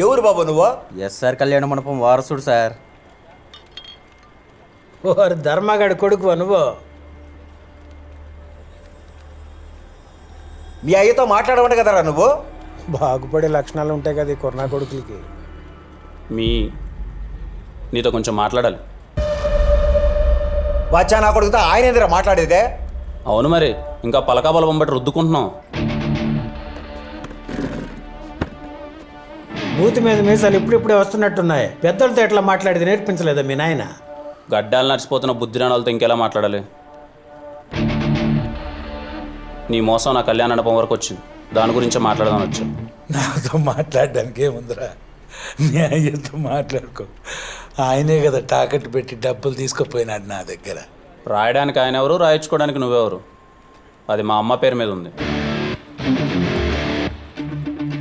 ఎవరు బాబు నువ్వు? ఎస్ఆర్ కళ్యాణ మండపం వారసుడు సార్. ఓరు ధర్మగడి కొడుకు నువ్వు. మీ అయ్యతో మాట్లాడమంట కదరా నువ్వు? బాగుపడే లక్షణాలు ఉంటాయి కదా ఈ కొరనా కొడుకులకి. నీతో కొంచెం మాట్లాడాలి. వచ్చా నా కొడుకుతో ఆయన ఏందిరా మాట్లాడేదే? అవును మరి, ఇంకా పలకా బలపం బట్టి రుద్దుకుంటున్నాం. మూతి మీద మీసాలు ఇప్పుడిప్పుడే వస్తున్నట్టున్నాయి. పెద్దలతో ఎట్లా మాట్లాడేది నేర్పించలేదా మీ నాయన? గడ్డాలు నడిచిపోతున్న బుద్ధిరాని వాళ్ళతో ఇంకెలా మాట్లాడాలి? నీ మోసం నా కళ్యాణ మండపం వరకు వచ్చింది, దాని గురించే మాట్లాడదామని వచ్చా. నాతో మాట్లాడడానికి ఏముందిరా, నీ అయ్యతో మాట్లాడుకో. ఆయనే కదా తాకట్టు పెట్టి డబ్బులు తీసుకుపోయినాడు నా దగ్గర. రాయడానికి ఆయన ఎవరు, రాయించుకోవడానికి నువ్వెవరు? అది మా అమ్మ పేరు మీద ఉంది.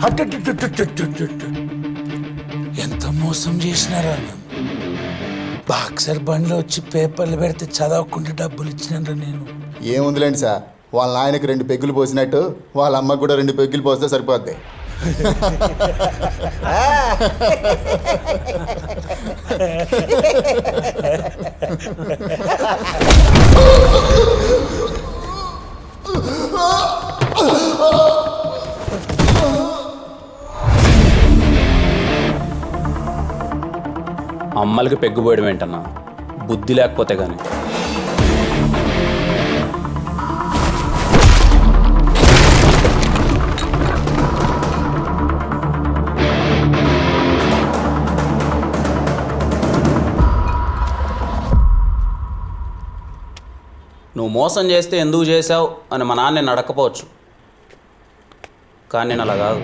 అట్టట్టుట్టుట్టుట్టుట్టు. ఎంత మోసం చేసినారా నన్ను. బాక్సర్ బండ్లో వచ్చి పేపర్లు పెడితే చదవకుండా డబ్బులు ఇచ్చినారా నేను. ఏముందిలేండి సార్, వాళ్ళ ఆయనకు 2 పెగ్గులు పోసినట్టు వాళ్ళ అమ్మకు కూడా 2 పెగ్గులు పోస్తే సరిపోద్ది. అమ్మలకి పెగ్గుపోయడం ఏంటన్నా, బుద్ధి లేకపోతే కానీ. నువ్వు మోసం చేస్తే ఎందుకు చేశావు అని మా నాన్న నేను అడగకపోవచ్చు, కానీ నేను అలా కాదు.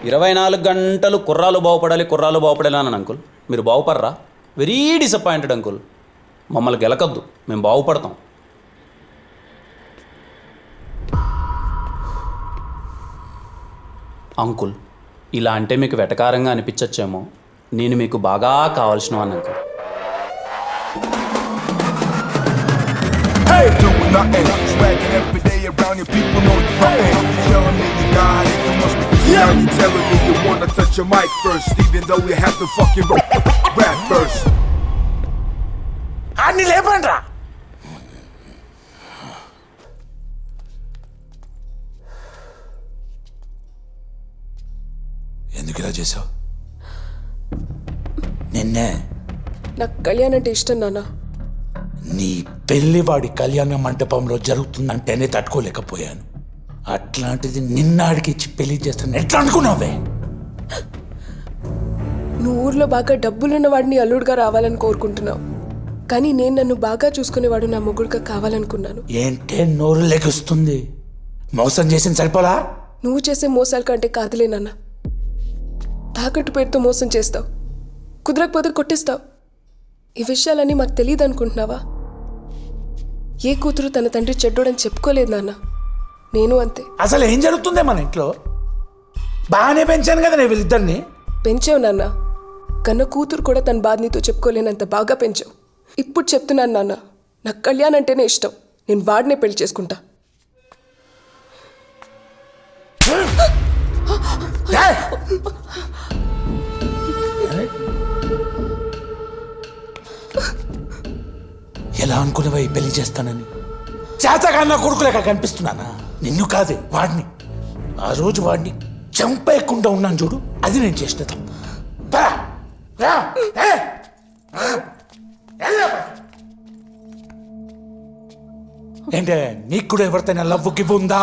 24 గంటలు కుర్రాలు బాగుపడాలి అని అంకుల్. మీరు బాగుపడరా? Very disappointed uncle. మమ్మల్ని గెలకద్దు, మేము బాగుపడతాం. అంకుల్, ఇలా అంటే మీకు వెటకారంగా అనిపించచ్చేమో, నేను మీకు బాగా కావాల్సిన వాడిని uncle. You telling me you wanna touch your mic first, even though you have to fucking rap first. అన్ని లేపండ్రా. ఎందుకు ఇలా చేసావు? నిన్నే. నాకు కళ్యాణ్ అంటే ఇష్టం నాన్న. నీ పెళ్లి వాడి కళ్యాణ మంటపంలో జరుగుతుందంటేనే తట్టుకోలేకపోయాను. అట్లాంటిది నిన్నాడికి ఇచ్చి పెళ్లి చేస్తాను ఎట్లా అనుకున్నావే? నువ్వు ఊర్లో బాగా డబ్బులున్న వాడిని అల్లుడుగా రావాలని కోరుకుంటున్నావు, కానీ నేను నన్ను బాగా చూసుకునేవాడు నా మొగుడుగా కావాలనుకున్నాను. ఏంటే నోరు లెగుస్తుంది? మోసం చేసింది సరిపోలా? నువ్వు చేసే మోసాల కంటే కాదులే నాన్న. తాకట్టు పేరుతో మోసం చేస్తావు, కుదరకపోతే కొట్టిస్తావు. ఈ విషయాలన్నీ మాకు తెలియదు అనుకుంటున్నావా? ఏ కూతురు తన తండ్రి చెడ్డోడని చెప్పుకోలేదు నాన్న. నేను అంతే. అసలు ఏం జరుగుతుందే మన ఇంట్లో? బాగానే పెంచాను కదా నేను వీళ్ళిద్దరిని. పెంచావు నాన్న, కన్న కూతురు కూడా తన బాధ నీతో చెప్పుకోలేనంత బాగా పెంచావు. ఇప్పుడు చెప్తున్నాను నాన్న, నాకు కళ్యాణ్ అంటేనే ఇష్టం. నేను వాడినే పెళ్లి చేసుకుంటా. ఎలా అనుకునేవా ఈ పెళ్లి చేస్తానని? చేతగాన్న కొడుకులేక కనిపిస్తున్నానా? నిన్ను కాదే, వాడిని. ఆ రోజు వాడిని చంపేయకుండా ఉన్నాను చూడు, అది నేను చేసిన తప్పు. ఏంటే, నీకు కూడా ఎవరితోనే లవ్ గివ్ ఉందా?